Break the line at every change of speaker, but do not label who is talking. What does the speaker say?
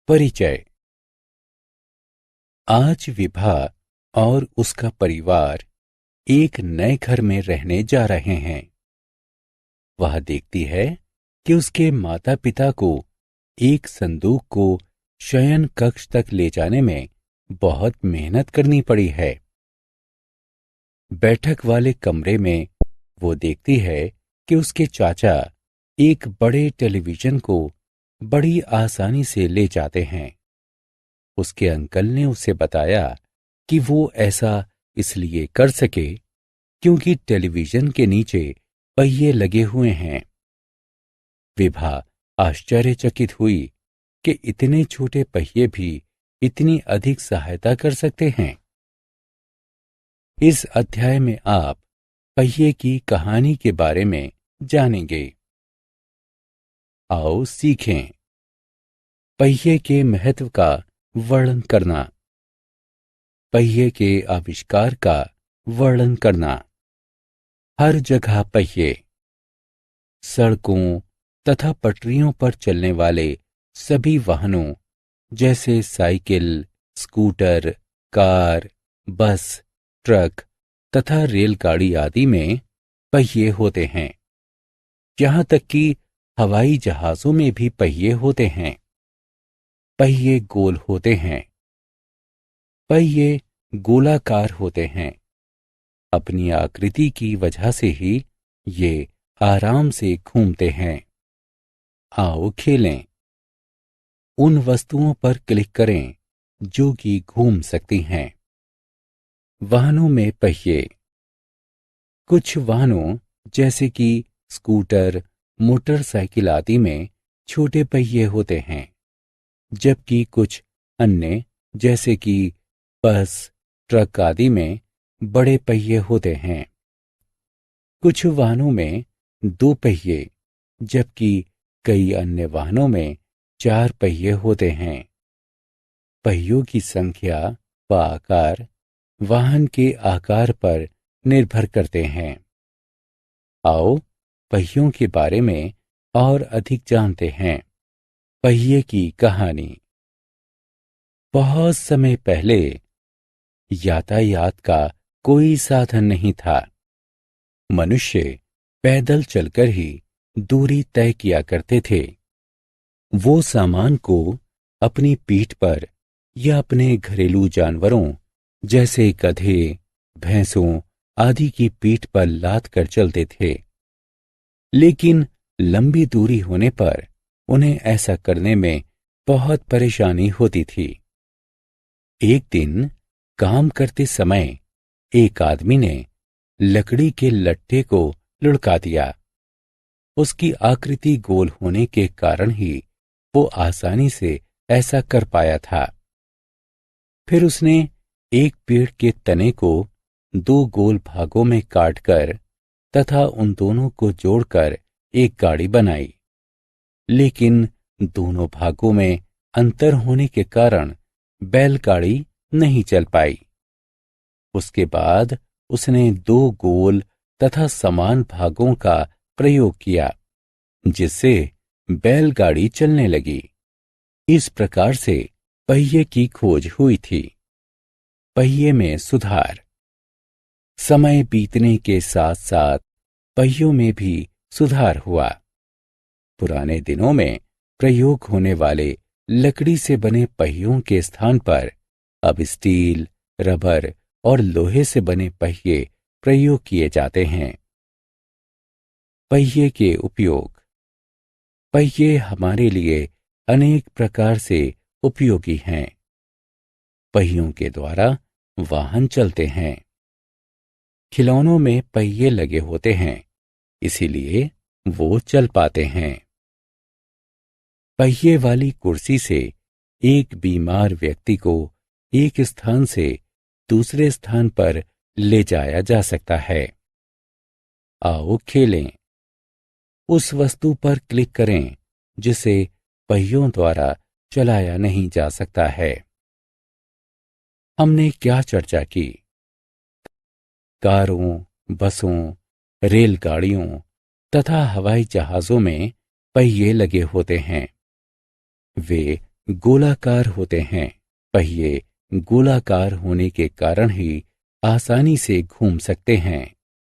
परिचय। आज विभा और उसका परिवार एक नए घर में रहने जा रहे हैं। वह देखती है कि उसके माता पिता को एक संदूक को शयन कक्ष तक ले जाने में बहुत मेहनत करनी पड़ी है। बैठक वाले कमरे में वो देखती है कि उसके चाचा एक बड़े टेलीविजन को बड़ी आसानी से ले जाते हैं। उसके अंकल ने उसे बताया कि वो ऐसा इसलिए कर सके क्योंकि टेलीविजन के नीचे पहिए लगे हुए हैं। विभा आश्चर्यचकित हुई कि इतने छोटे पहिए भी इतनी अधिक सहायता कर सकते हैं। इस अध्याय में आप पहिए की कहानी के बारे में जानेंगे। आओ सीखें। पहिए के महत्व का वर्णन करना। पहिए के आविष्कार का वर्णन करना। हर जगह पहिए। सड़कों तथा पटरियों पर चलने वाले सभी वाहनों जैसे साइकिल, स्कूटर, कार, बस, ट्रक तथा रेलगाड़ी आदि में पहिए होते हैं। यहाँ तक कि हवाई जहाजों में भी पहिए होते हैं। पहिए गोल होते हैं। पहिए गोलाकार होते हैं। अपनी आकृति की वजह से ही ये आराम से घूमते हैं। आओ खेलें। उन वस्तुओं पर क्लिक करें जो कि घूम सकती हैं। वाहनों में पहिए। कुछ वाहनों जैसे कि स्कूटर, मोटरसाइकिल आदि में छोटे पहिए होते हैं, जबकि कुछ अन्य जैसे कि बस, ट्रक आदि में बड़े पहिए होते हैं। कुछ वाहनों में 2 पहिए, जबकि कई अन्य वाहनों में 4 पहिए होते हैं। पहियों की संख्या व आकार वाहन के आकार पर निर्भर करते हैं। आओ पहियों के बारे में और अधिक जानते हैं। पहिए की कहानी। बहुत समय पहले यातायात का कोई साधन नहीं था। मनुष्य पैदल चलकर ही दूरी तय किया करते थे। वो सामान को अपनी पीठ पर या अपने घरेलू जानवरों जैसे गधे, भैंसों आदि की पीठ पर लाद कर चलते थे। लेकिन लंबी दूरी होने पर उन्हें ऐसा करने में बहुत परेशानी होती थी। एक दिन काम करते समय एक आदमी ने लकड़ी के लट्ठे को लुढ़का दिया। उसकी आकृति गोल होने के कारण ही वो आसानी से ऐसा कर पाया था। फिर उसने एक पेड़ के तने को 2 गोल भागों में काटकर तथा उन दोनों को जोड़कर एक गाड़ी बनाई। लेकिन दोनों भागों में अंतर होने के कारण बैलगाड़ी नहीं चल पाई। उसके बाद उसने 2 गोल तथा समान भागों का प्रयोग किया, जिससे बैलगाड़ी चलने लगी। इस प्रकार से पहिए की खोज हुई थी। पहिए में सुधार। समय बीतने के साथ साथ पहियों में भी सुधार हुआ। पुराने दिनों में प्रयोग होने वाले लकड़ी से बने पहियों के स्थान पर अब स्टील, रबर और लोहे से बने पहिए प्रयोग किए जाते हैं। पहिए के उपयोग। पहिए हमारे लिए अनेक प्रकार से उपयोगी हैं। पहियों के द्वारा वाहन चलते हैं। खिलौनों में पहिए लगे होते हैं, इसीलिए वो चल पाते हैं। पहिए वाली कुर्सी से एक बीमार व्यक्ति को एक स्थान से दूसरे स्थान पर ले जाया जा सकता है। आओ खेलें। उस वस्तु पर क्लिक करें जिसे पहियों द्वारा चलाया नहीं जा सकता है। हमने क्या चर्चा की? कारों, बसों, रेलगाड़ियों तथा हवाई जहाजों में पहिए लगे होते हैं। वे गोलाकार होते हैं। पहिए गोलाकार होने के कारण ही आसानी से घूम सकते हैं।